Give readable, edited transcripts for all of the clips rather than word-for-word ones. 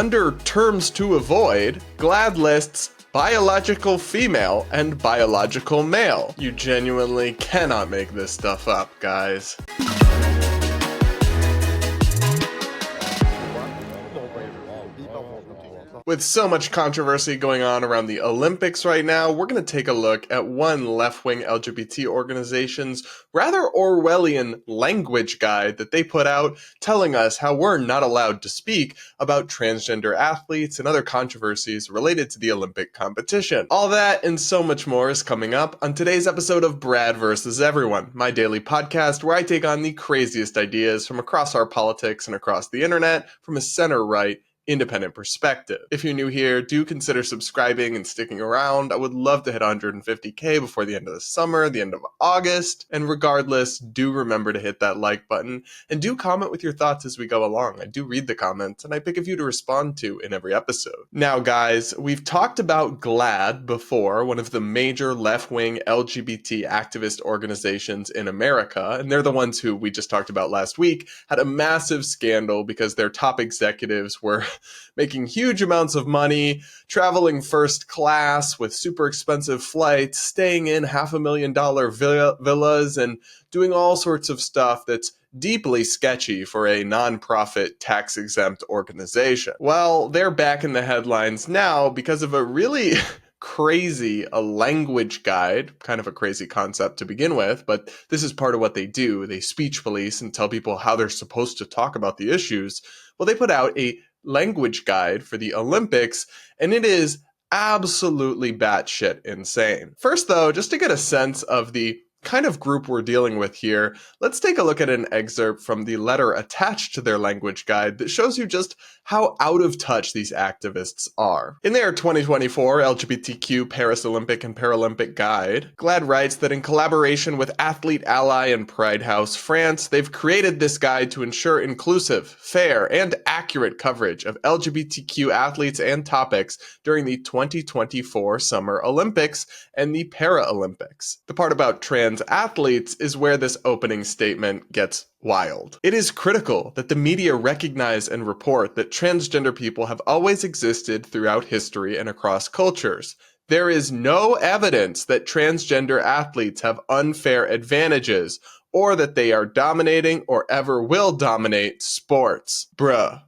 Under terms to avoid, GLAAD lists biological female and biological male. You genuinely cannot make this stuff up, guys. With so much controversy going on around the Olympics right now, we're going to take a look at one left-wing LGBT organization's rather Orwellian language guide that they put out telling us how we're not allowed to speak about transgender athletes and other controversies related to the Olympic competition. All that and so much more is coming up on today's episode of Brad vs. Everyone, my daily podcast where I take on the craziest ideas from across our politics and across the internet from a center-right independent perspective. If you're new here, do consider subscribing and sticking around. I would love to hit 150k before the end of the summer, the end of August. And regardless, do remember to hit that like button and do comment with your thoughts as we go along. I do read the comments and I pick a few to respond to in every episode. Now guys, we've talked about GLAAD before, one of the major left-wing LGBT activist organizations in America, and they're the ones who we just talked about last week, had a massive scandal because their top executives were making huge amounts of money, traveling first class with super expensive flights, staying in $500,000 villas, and doing all sorts of stuff that's deeply sketchy for a nonprofit tax-exempt organization. Well, they're back in the headlines now because of a really crazy language guide, kind of a crazy concept to begin with, but this is part of what they do. They speech police and tell people how they're supposed to talk about the issues. Well, they put out a language guide for the Olympics, and it is absolutely batshit insane. First, though, just to get a sense of the kind of group we're dealing with here, let's take a look at an excerpt from the letter attached to their language guide that shows you just how out of touch these activists are. In their 2024 LGBTQ Paris Olympic and Paralympic Guide, GLAAD writes that in collaboration with Athlete Ally and Pride House France, they've created this guide to ensure inclusive, fair, and accurate coverage of LGBTQ athletes and topics during the 2024 Summer Olympics and the Paralympics. The part about trans athletes is where this opening statement gets wild. It is critical that the media recognize and report that transgender people have always existed throughout history and across cultures. There is no evidence that transgender athletes have unfair advantages or that they are dominating or ever will dominate sports. Bruh.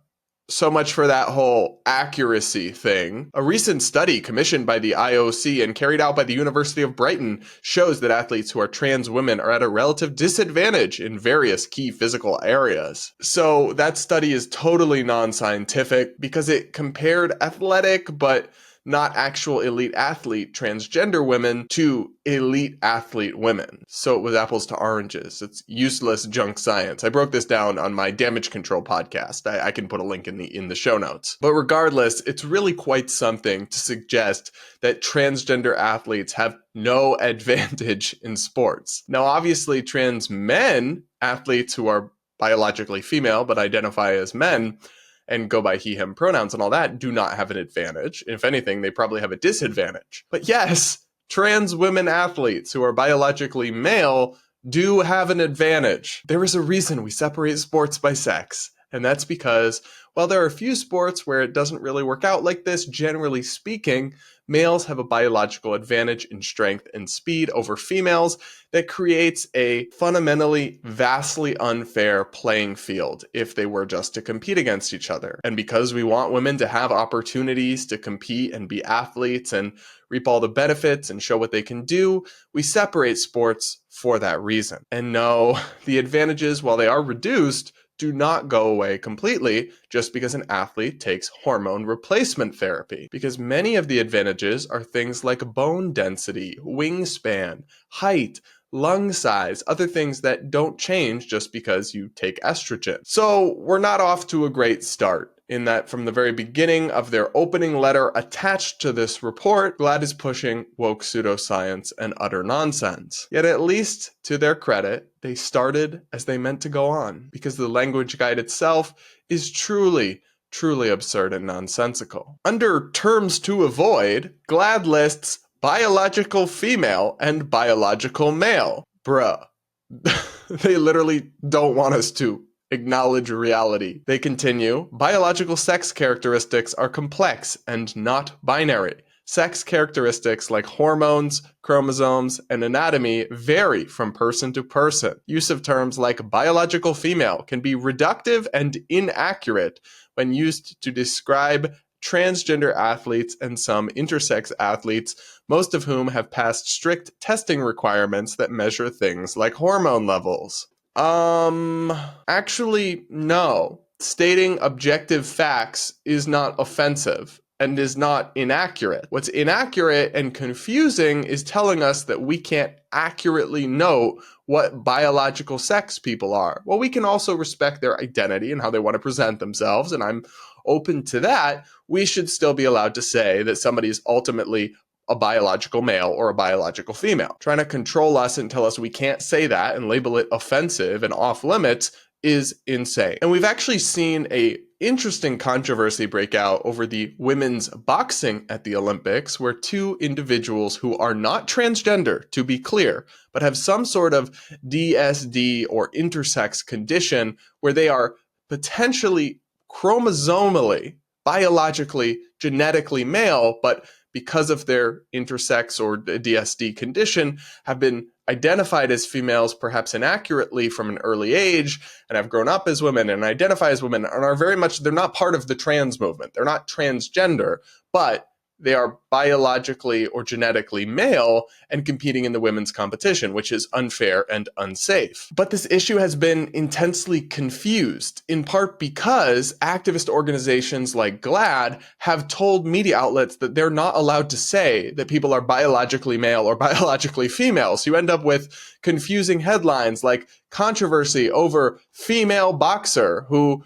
So much for that whole accuracy thing. A recent study commissioned by the IOC and carried out by the University of Brighton shows that athletes who are trans women are at a relative disadvantage in various key physical areas. So that study is totally non-scientific because it compared athletic but not actual elite athlete transgender women to elite athlete women. So it was apples to oranges. It's useless junk science. I broke this down on my damage control podcast. I can put a link in the show notes. But regardless, it's really quite something to suggest that transgender athletes have no advantage in sports. Now, obviously, trans men, athletes who are biologically female but identify as men, and go by he, him pronouns and all that, do not have an advantage. If anything, they probably have a disadvantage. But yes, trans women athletes who are biologically male do have an advantage. There is a reason we separate sports by sex, and that's because while there are a few sports where it doesn't really work out like this, generally speaking, males have a biological advantage in strength and speed over females that creates a fundamentally vastly unfair playing field if they were just to compete against each other. And because we want women to have opportunities to compete and be athletes and reap all the benefits and show what they can do, we separate sports for that reason. And no, the advantages, while they are reduced, do not go away completely just because an athlete takes hormone replacement therapy. Because many of the advantages are things like bone density, wingspan, height, lung size, other things that don't change just because you take estrogen. So we're not off to a great start in that from the very beginning of their opening letter attached to this report, GLAAD is pushing woke pseudoscience and utter nonsense. Yet at least to their credit, they started as they meant to go on, because the language guide itself is truly absurd and nonsensical. Under terms to avoid, GLAAD lists biological female and biological male. Bruh. They literally don't want us to acknowledge reality. They continue, biological sex characteristics are complex and not binary. Sex characteristics like hormones, chromosomes, and anatomy vary from person to person. Use of terms like biological female can be reductive and inaccurate when used to describe transgender athletes and some intersex athletes, most of whom have passed strict testing requirements that measure things like hormone levels. Actually, no. Stating objective facts is not offensive and is not inaccurate. What's inaccurate and confusing is telling us that we can't accurately note what biological sex people are. Well, we can also respect their identity and how they want to present themselves, and I'm open to that. We should still be allowed to say that somebody is ultimately a biological male or a biological female. Trying to control us and tell us we can't say that and label it offensive and off limits is insane. And we've actually seen a interesting controversy break out over the women's boxing at the Olympics, where two individuals who are not transgender, to be clear, but have some sort of DSD or intersex condition where they are potentially chromosomally, biologically, genetically male, but because of their intersex or DSD condition, have been identified as females perhaps inaccurately from an early age and have grown up as women and identify as women and are very much, they're not part of the trans movement. They're not transgender, but they are biologically or genetically male and competing in the women's competition, which is unfair and unsafe. But this issue has been intensely confused, in part because activist organizations like GLAAD have told media outlets that they're not allowed to say that people are biologically male or biologically female. So you end up with confusing headlines like controversy over female boxer who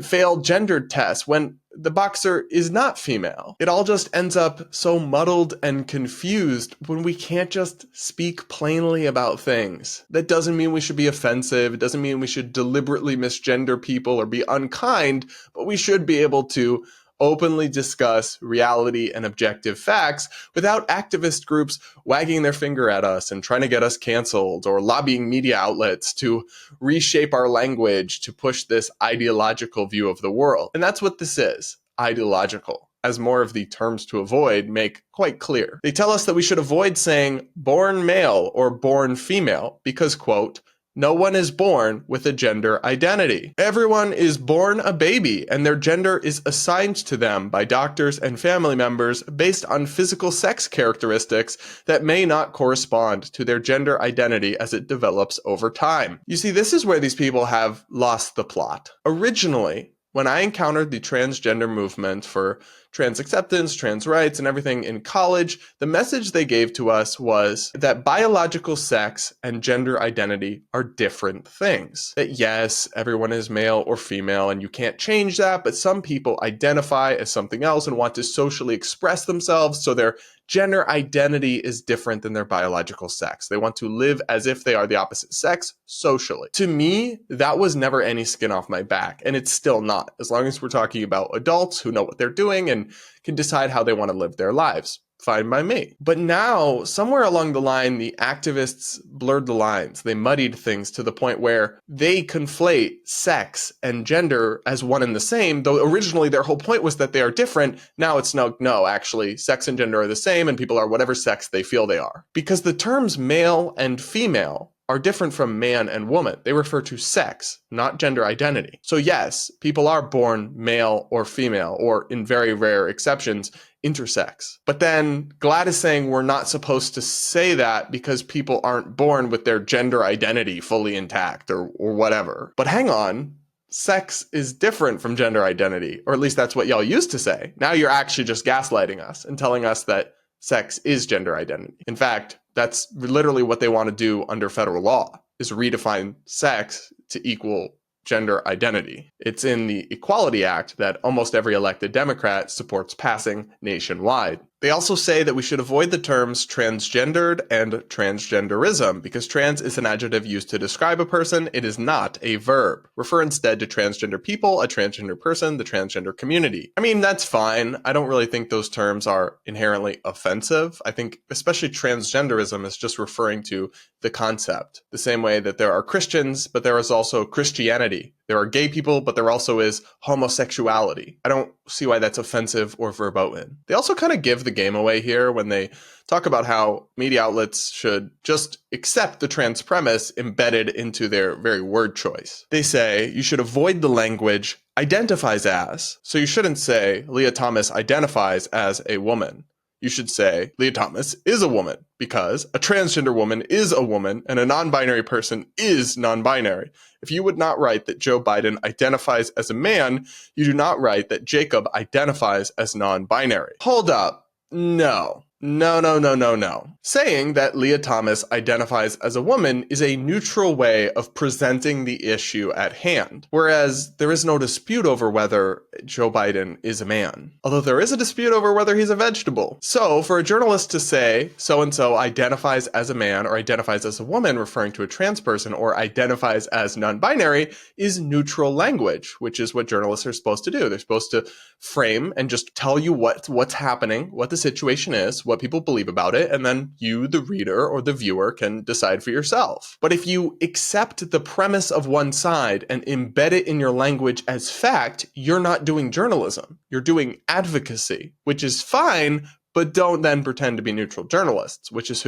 failed gendered tests when the boxer is not female. It all just ends up so muddled and confused when we can't just speak plainly about things. That doesn't mean we should be offensive. It doesn't mean we should deliberately misgender people or be unkind, but we should be able to openly discuss reality and objective facts without activist groups wagging their finger at us and trying to get us canceled or lobbying media outlets to reshape our language to push this ideological view of the world. And that's what this is, ideological, as more of the terms to avoid make quite clear. They tell us that we should avoid saying born male or born female because, quote, no one is born with a gender identity. Everyone is born a baby, and their gender is assigned to them by doctors and family members based on physical sex characteristics that may not correspond to their gender identity as it develops over time. You see, this is where these people have lost the plot. Originally, when I encountered the transgender movement for trans acceptance, trans rights, and everything in college, the message they gave to us was that biological sex and gender identity are different things. That yes, everyone is male or female and you can't change that, but some people identify as something else and want to socially express themselves, so their gender identity is different than their biological sex. They want to live as if they are the opposite sex socially. To me, that was never any skin off my back, and it's still not, as long as we're talking about adults who know what they're doing and can decide how they want to live their lives. Fine by me. But now, somewhere along the line, the activists blurred the lines. They muddied things to the point where they conflate sex and gender as one and the same, though originally their whole point was that they are different. Now it's no, actually, sex and gender are the same and people are whatever sex they feel they are. Because the terms male and female are different from man and woman. They refer to sex, not gender identity. So yes, people are born male or female, or in very rare exceptions, intersex. But then GLAAD is saying we're not supposed to say that because people aren't born with their gender identity fully intact or whatever. But hang on, sex is different from gender identity, or at least that's what y'all used to say. Now you're actually just gaslighting us and telling us that sex is gender identity. In fact, that's literally what they want to do under federal law, is redefine sex to equal gender identity. It's in the Equality Act that almost every elected Democrat supports passing nationwide. They also say that we should avoid the terms transgendered and transgenderism because trans is an adjective used to describe a person. It is not a verb. Refer instead to transgender people, a transgender person, the transgender community. I mean, that's fine. I don't really think those terms are inherently offensive. I think especially transgenderism is just referring to the concept. The same way that there are Christians, but there is also Christianity. There are gay people, but there also is homosexuality. I don't see why that's offensive or verboten. They also kind of give the game away here when they talk about how media outlets should just accept the trans premise embedded into their very word choice. They say you should avoid the language identifies as. So you shouldn't say Leah Thomas identifies as a woman. You should say Leah Thomas is a woman, because a transgender woman is a woman and a non-binary person is non-binary. If you would not write that Joe Biden identifies as a man, you do not write that Jacob identifies as non-binary. Hold up. No. No. Saying that Leah Thomas identifies as a woman is a neutral way of presenting the issue at hand, whereas there is no dispute over whether Joe Biden is a man, although there is a dispute over whether he's a vegetable. So for a journalist to say so-and-so identifies as a man or identifies as a woman, referring to a trans person, or identifies as non-binary, is neutral language, which is what journalists are supposed to do. They're supposed to frame and just tell you what's happening, what the situation is, what people believe about it, and then you, the reader or the viewer, can decide for yourself. But if you accept the premise of one side and embed it in your language as fact, you're not doing journalism. You're doing advocacy, which is fine, but don't then pretend to be neutral journalists, which is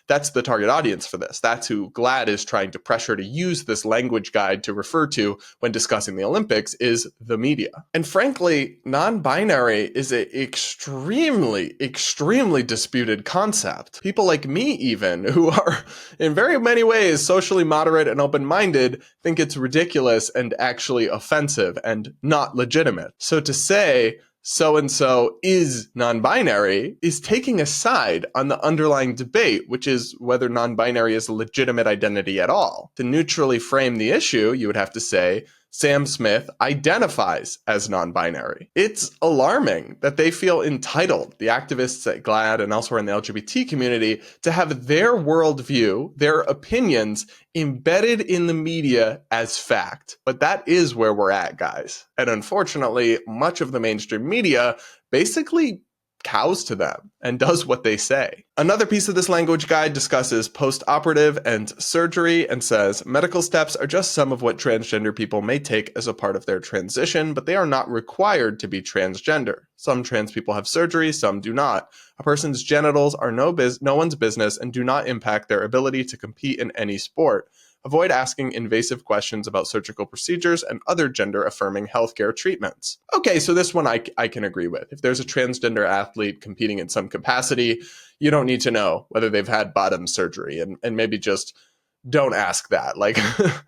that's the target audience for this. That's who GLAAD is trying to pressure to use this language guide to refer to when discussing the Olympics, is the media. And frankly, non-binary is an extremely disputed concept. People like me even, who are in very many ways socially moderate and open-minded, think it's ridiculous and actually offensive and not legitimate. So to say so-and-so is non-binary is taking a side on the underlying debate, which is whether non-binary is a legitimate identity at all. To neutrally frame the issue, you would have to say, Sam Smith identifies as non-binary. It's alarming that they feel entitled, the activists at GLAAD and elsewhere in the LGBT community, to have their worldview, their opinions, embedded in the media as fact. But that is where we're at, guys. And unfortunately, much of the mainstream media basically cows to them and does what they say. Another piece of this language guide discusses post-operative and surgery and says medical steps are just some of what transgender people may take as a part of their transition, but they are not required to be transgender. Some trans people have surgery, some do not. A person's genitals are no one's business and do not impact their ability to compete in any sport. Avoid asking invasive questions about surgical procedures and other gender-affirming healthcare treatments. Okay, so this one I can agree with. If there's a transgender athlete competing in some capacity, you don't need to know whether they've had bottom surgery, and maybe just don't ask that. Like,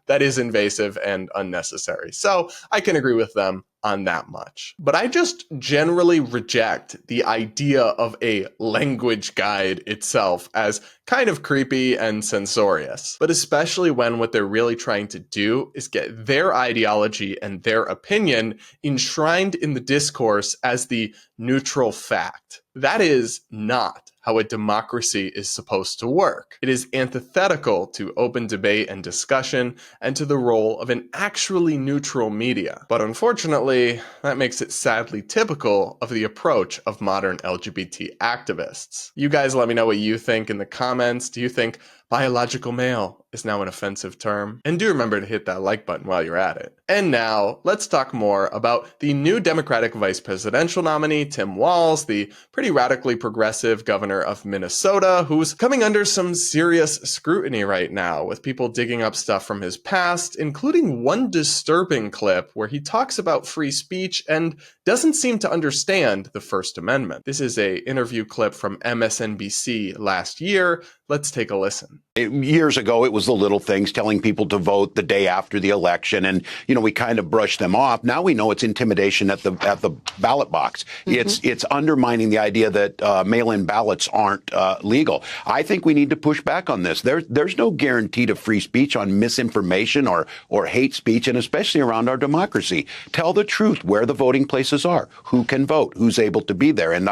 that is invasive and unnecessary. So I can agree with them on that much. But I just generally reject the idea of a language guide itself as kind of creepy and censorious, but especially when what they're really trying to do is get their ideology and their opinion enshrined in the discourse as the neutral fact. That is not how a democracy is supposed to work. It is antithetical to open debate and discussion and to the role of an actually neutral media. But unfortunately, that makes it sadly typical of the approach of modern LGBT activists. You guys let me know what you think in the comments. Do you think biological male is now an offensive term? And do remember to hit that like button while you're at it. And now, let's talk more about the new Democratic vice presidential nominee, Tim Walz, the pretty radically progressive governor of Minnesota, who's coming under some serious scrutiny right now, with people digging up stuff from his past, including one disturbing clip where he talks about free speech and doesn't seem to understand the First Amendment. This is an interview clip from MSNBC last year. Let's take a listen. Years ago, it was the little things, telling people to vote the day after the election, and we kind of brushed them off. Now we know it's intimidation at the ballot box. Mm-hmm. It's undermining the idea that mail-in ballots aren't legal. I think we need to push back on this. There's no guarantee to free speech on misinformation or hate speech, and especially around our democracy. Tell the truth where the voting places are, who can vote, who's able to be there. And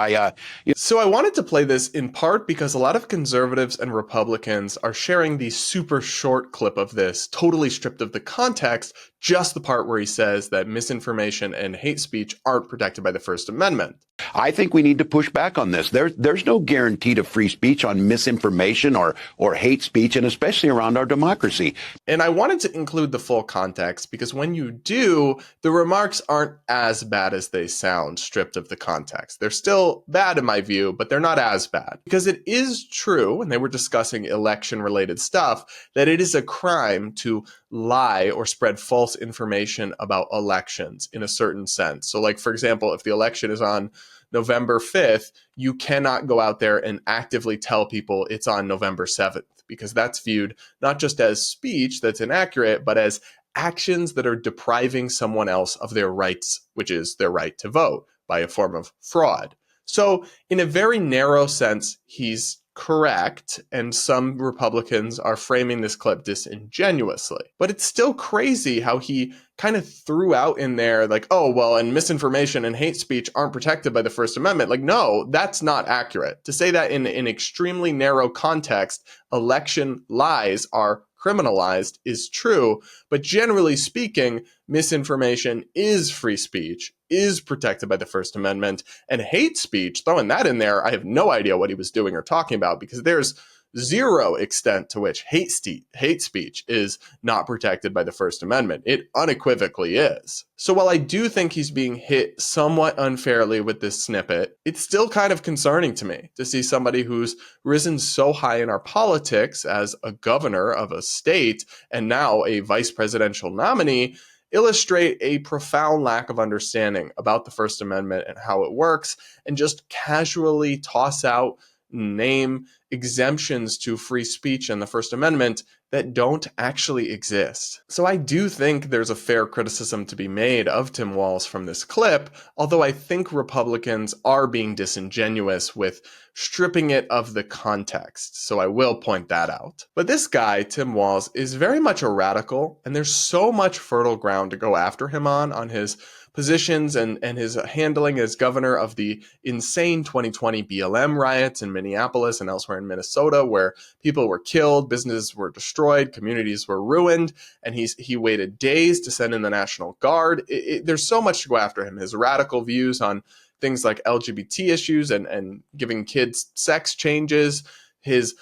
So I wanted to play this in part because a lot of conservatives and Republicans are sharing the super short clip of this, totally stripped of the context, just the part where he says that misinformation and hate speech aren't protected by the First Amendment. I think we need to push back on this. There's no guarantee to free speech on misinformation or hate speech, and especially around our democracy. And I wanted to include the full context because when you do, the remarks aren't as bad as they sound stripped of the context. They're still bad in my view, but they're not as bad. Because it is true, when they were discussing election-related stuff, that it is a crime to lie or spread false information about elections in a certain sense. So like, for example, if the election is on November 5th, you cannot go out there and actively tell people it's on November 7th, because that's viewed not just as speech that's inaccurate, but as actions that are depriving someone else of their rights, which is their right to vote, by a form of fraud. So in a very narrow sense, he's correct, and some Republicans are framing this clip disingenuously. But it's still crazy how he kind of threw out in there like, oh, well, and misinformation and hate speech aren't protected by the First Amendment. Like, no, that's not accurate. To say that in an extremely narrow context, election lies are criminalized is true, but generally speaking, misinformation is free speech, is protected by the First Amendment, and hate speech, throwing that in there, I have no idea what he was doing or talking about, because there's zero extent to which hate speech is not protected by the First Amendment. It unequivocally is. So while I do think he's being hit somewhat unfairly with this snippet, it's still kind of concerning to me to see somebody who's risen so high in our politics as a governor of a state and now a vice presidential nominee illustrate a profound lack of understanding about the First Amendment and how it works, and just casually toss out, name exemptions to free speech and the First Amendment that don't actually exist. So I do think there's a fair criticism to be made of Tim Walz from this clip, although I think Republicans are being disingenuous with stripping it of the context. So I will point that out. But this guy, Tim Walz, is very much a radical, and there's so much fertile ground to go after him on his positions and his handling as governor of the insane 2020 BLM riots in Minneapolis and elsewhere in Minnesota, where people were killed, businesses were destroyed, communities were ruined, and he waited days to send in the National Guard. There's so much to go after him. His radical views on things like LGBT issues and giving kids sex changes, his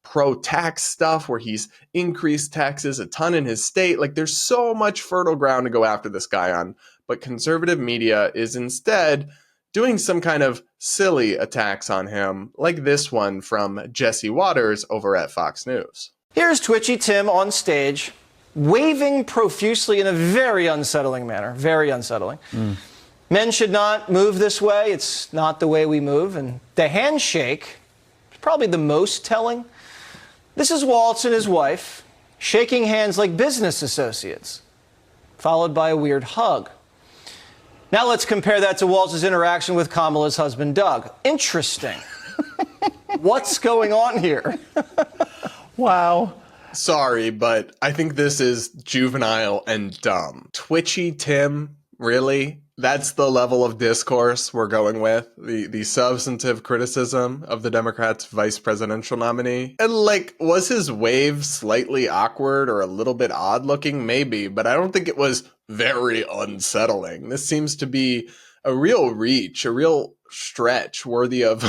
pro-tax stuff where he's increased taxes a ton in his state. Like, there's so much fertile ground to go after this guy on. But conservative media is instead doing some kind of silly attacks on him, like this one from Jesse Waters over at Fox News. Here's Twitchy Tim on stage, waving profusely in a very unsettling manner. Very unsettling. Men should not move this way. It's not the way we move. And the handshake is probably the most telling. This is Walz and his wife shaking hands like business associates, followed by a weird hug. Now let's compare that to Walz's interaction with Kamala's husband, Doug. Interesting. What's going on here? Wow. Sorry, but I think this is juvenile and dumb. Twitchy Tim, really? That's the level of discourse we're going with? The substantive criticism of the Democrats' vice presidential nominee? And like, was his wave slightly awkward or a little bit odd looking? Maybe, but I don't think it was very unsettling. This seems to be a real reach, a real stretch worthy of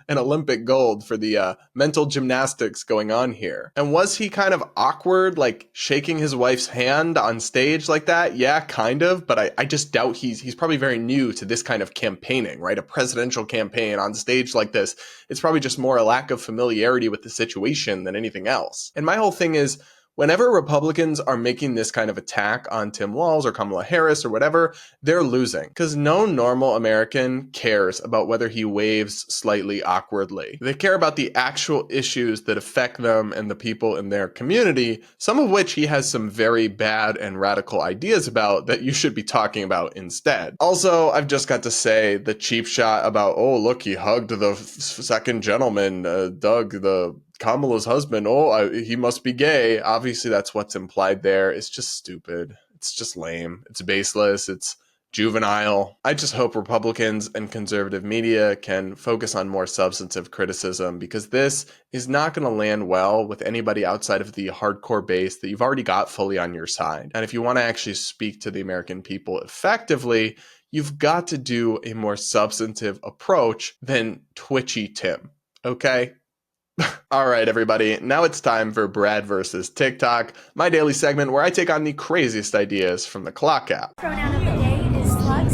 an Olympic gold for the mental gymnastics going on here. And was he kind of awkward, like shaking his wife's hand on stage like that? Yeah, kind of, but I just doubt he's probably very new to this kind of campaigning, right? A presidential campaign on stage like this. It's probably just more a lack of familiarity with the situation than anything else. And my whole thing is, whenever Republicans are making this kind of attack on Tim Walz or Kamala Harris or whatever, they're losing. Because no normal American cares about whether he waves slightly awkwardly. They care about the actual issues that affect them and the people in their community, some of which he has some very bad and radical ideas about that you should be talking about instead. Also, I've just got to say the cheap shot about, oh, look, he hugged the second gentleman, Doug, Kamala's husband, he must be gay. Obviously, that's what's implied there. It's just stupid. It's just lame. It's baseless. It's juvenile. I just hope Republicans and conservative media can focus on more substantive criticism, because this is not going to land well with anybody outside of the hardcore base that you've already got fully on your side. And if you want to actually speak to the American people effectively, you've got to do a more substantive approach than Twitchy Tim, okay? All right, everybody. Now it's time for Brad versus TikTok, my daily segment where I take on the craziest ideas from the Clock app. Pronoun of the day is slug.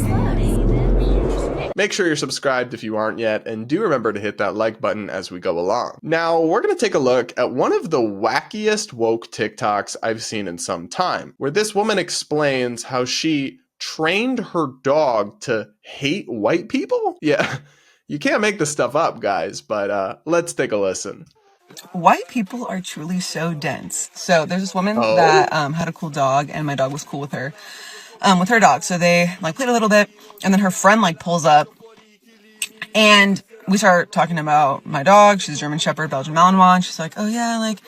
Make sure you're subscribed if you aren't yet, and do remember to hit that like button as we go along. Now, we're going to take a look at one of the wackiest woke TikToks I've seen in some time, where this woman explains how she trained her dog to hate white people? Yeah, you can't make this stuff up, guys, but let's take a listen. White people are truly so dense. So there's this woman Oh? that had a cool dog, and my dog was cool with her dog. So they like played a little bit, and then her friend like pulls up, and we start talking about my dog. She's a German Shepherd, Belgian Malinois. And she's like, "Oh yeah, like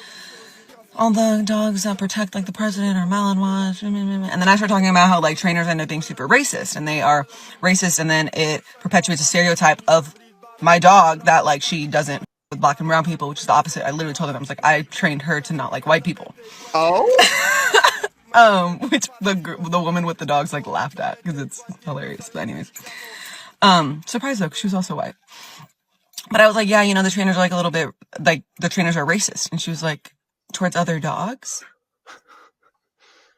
all the dogs that protect like the president are Malinois." And then I start talking about how like trainers end up being super racist, and they are racist, and then it perpetuates a stereotype of my dog that like she doesn't with black and brown people, which is the opposite. I literally told them, I was like, I trained her to not like white people. Oh? Which the woman with the dogs like laughed at because it's hilarious. But anyways, surprised though, because she was also white. But I was like, yeah, you know, the trainers are like a little bit like the trainers are racist, and she was like, towards other dogs.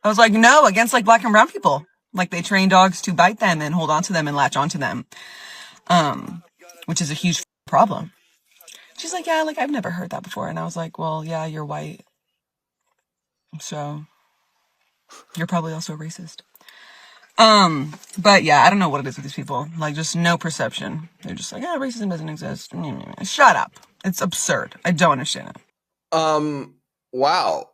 I was like, no, against like black and brown people. Like they train dogs to bite them and hold on to them and latch onto them, which is a huge problem. She's like, yeah, like I've never heard that before. And I was like, well, yeah, you're white, so you're probably also a racist. But yeah, I don't know what it is with these people. Like just no perception. They're just like, oh, racism doesn't exist. Shut up. It's absurd. I don't understand it. Wow.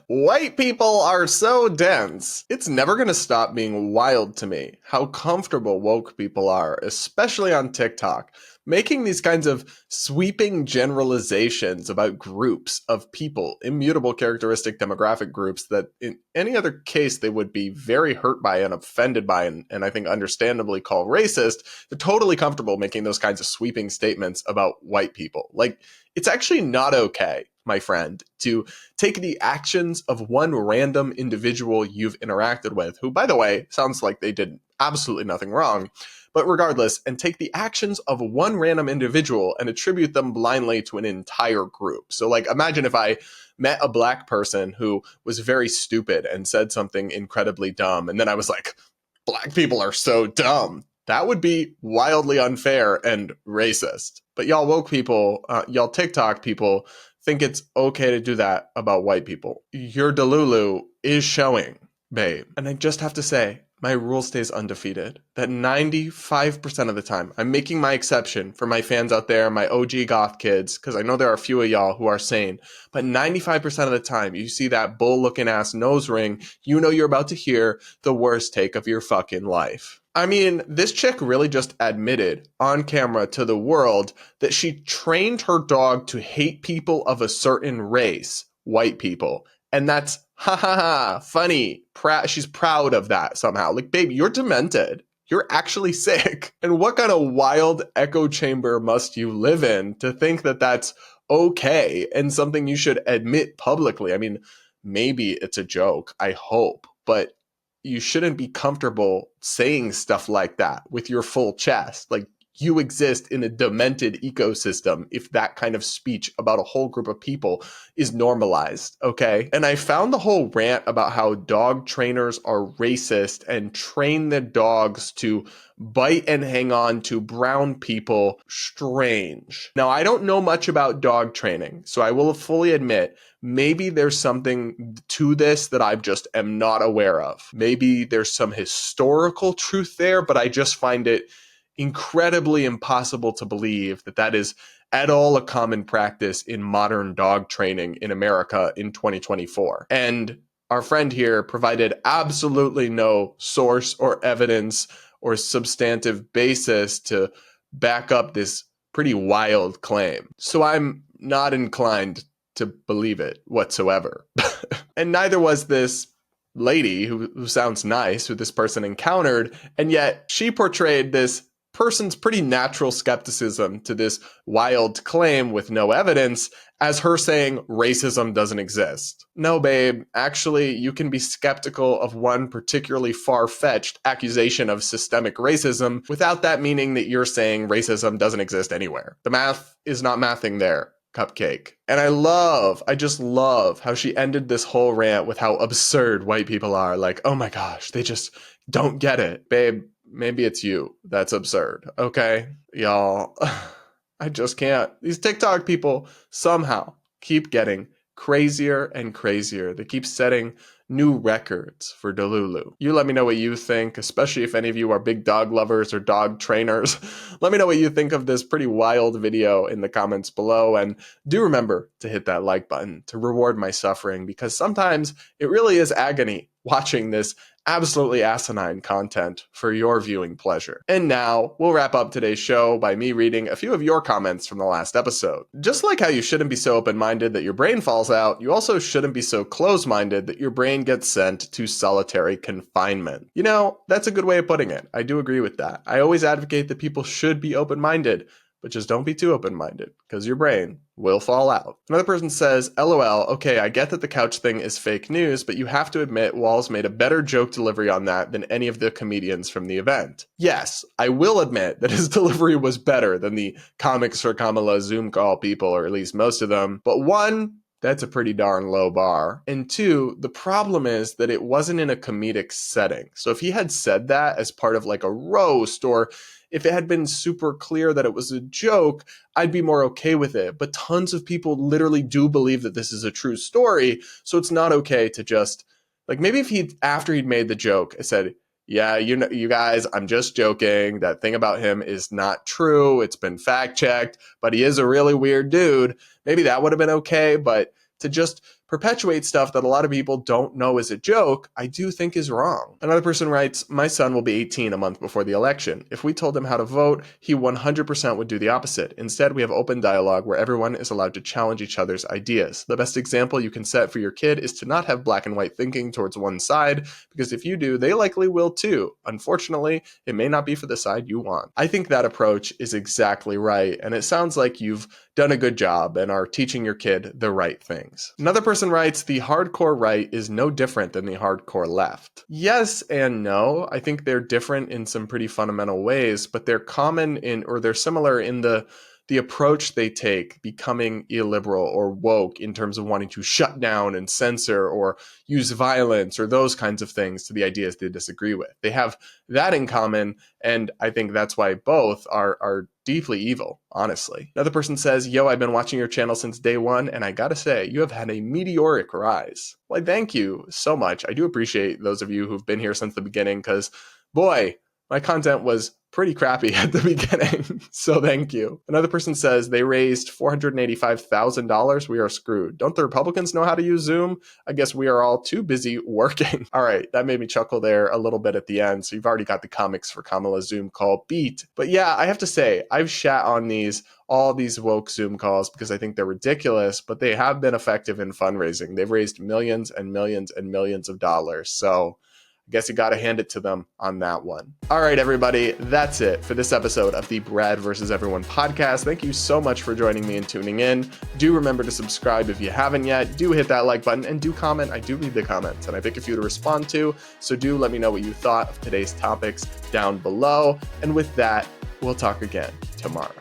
White people are so dense. It's never going to stop being wild to me how comfortable woke people are, especially on TikTok, making these kinds of sweeping generalizations about groups of people, immutable characteristic demographic groups that in any other case they would be very hurt by and offended by and I think understandably call racist. They're totally comfortable making those kinds of sweeping statements about white people. Like, it's actually not okay, my friend, to take the actions of one random individual you've interacted with, who, by the way, sounds like they did absolutely nothing wrong, but regardless, and take the actions of one random individual and attribute them blindly to an entire group. So, like, imagine if I met a black person who was very stupid and said something incredibly dumb, and then I was like, black people are so dumb. That would be wildly unfair and racist. But y'all woke people, y'all TikTok people, think it's okay to do that about white people. Your Delulu is showing, babe. And I just have to say, my rule stays undefeated. That 95% of the time, I'm making my exception for my fans out there, my OG goth kids, because I know there are a few of y'all who are sane, but 95% of the time, you see that bull-looking ass nose ring, you know you're about to hear the worst take of your fucking life. I mean, this chick really just admitted on camera to the world that she trained her dog to hate people of a certain race, white people. And that's, ha ha ha, funny. She's proud of that somehow. Like, babe, you're demented. You're actually sick. And what kind of wild echo chamber must you live in to think that that's okay and something you should admit publicly? I mean, maybe it's a joke, I hope, but you shouldn't be comfortable saying stuff like that with your full chest. Like, you exist in a demented ecosystem if that kind of speech about a whole group of people is normalized, okay? And I found the whole rant about how dog trainers are racist and train their dogs to bite and hang on to brown people strange. Now, I don't know much about dog training, so I will fully admit maybe there's something to this that I just am not aware of. Maybe there's some historical truth there, but I just find it incredibly impossible to believe that that is at all a common practice in modern dog training in America in 2024. And our friend here provided absolutely no source or evidence or substantive basis to back up this pretty wild claim. So I'm not inclined to believe it whatsoever. And neither was this lady who sounds nice, who this person encountered, and yet she portrayed this person's pretty natural skepticism to this wild claim with no evidence as her saying racism doesn't exist. No, babe, actually, you can be skeptical of one particularly far-fetched accusation of systemic racism without that meaning that you're saying racism doesn't exist anywhere. The math is not mathing there. Cupcake. And I just love how she ended this whole rant with how absurd white people are. Like, oh my gosh, they just don't get it. Babe, maybe it's you that's absurd, okay? Y'all, I just can't. These TikTok people somehow keep getting crazier and crazier. They keep setting new records for Delulu. You let me know what you think, especially if any of you are big dog lovers or dog trainers. Let me know what you think of this pretty wild video in the comments below, and do remember to hit that like button to reward my suffering, because sometimes it really is agony watching this absolutely asinine content for your viewing pleasure. And now, we'll wrap up today's show by me reading a few of your comments from the last episode. Just like how you shouldn't be so open-minded that your brain falls out, you also shouldn't be so close-minded that your brain gets sent to solitary confinement. You know, that's a good way of putting it. I do agree with that. I always advocate that people should be open-minded, but just don't be too open-minded, because your brain will fall out. Another person says, LOL, okay, I get that the couch thing is fake news, but you have to admit Walz made a better joke delivery on that than any of the comedians from the event. Yes, I will admit that his delivery was better than the Comics for Kamala Zoom call people, or at least most of them. But one, that's a pretty darn low bar. And two, the problem is that it wasn't in a comedic setting. So if he had said that as part of like a roast, or if it had been super clear that it was a joke, I'd be more okay with it. But tons of people literally do believe that this is a true story. So it's not okay to just, like, maybe if he, after he'd made the joke, said, yeah, you know, you guys, I'm just joking. That thing about him is not true. It's been fact checked, but he is a really weird dude. Maybe that would have been okay. But to just perpetuate stuff that a lot of people don't know is a joke, I do think is wrong. Another person writes, my son will be 18 a month before the election. If we told him how to vote, he 100% would do the opposite. Instead, we have open dialogue where everyone is allowed to challenge each other's ideas. The best example you can set for your kid is to not have black and white thinking towards one side, because if you do, they likely will too. Unfortunately, it may not be for the side you want. I think that approach is exactly right, and it sounds like you've done a good job and are teaching your kid the right things. Another person writes, the hardcore right is no different than the hardcore left. Yes and no. I think they're different in some pretty fundamental ways, but they're common in, or they're similar in the approach they take, becoming illiberal or woke in terms of wanting to shut down and censor or use violence or those kinds of things to the ideas they disagree with. They have that in common, and I think that's why both are deeply evil, honestly. Another person says, yo, I've been watching your channel since day one, and I gotta say, you have had a meteoric rise. Well, thank you so much. I do appreciate those of you who've been here since the beginning, because, boy, my content was pretty crappy at the beginning, so thank you. Another person says they raised $485,000. We are screwed. Don't the Republicans know how to use Zoom? I guess we are all too busy working. All right, that made me chuckle there a little bit at the end. So you've already got the Comics for Kamala Zoom call beat. But yeah, I have to say, I've shat on all these woke Zoom calls because I think they're ridiculous, but they have been effective in fundraising. They've raised millions and millions and millions of dollars. So I guess you got to hand it to them on that one. All right, everybody, that's it for this episode of the Brad vs. Everyone podcast. Thank you so much for joining me and tuning in. Do remember to subscribe if you haven't yet. Do hit that like button and do comment. I do read the comments and I pick a few to respond to. So do let me know what you thought of today's topics down below. And with that, we'll talk again tomorrow.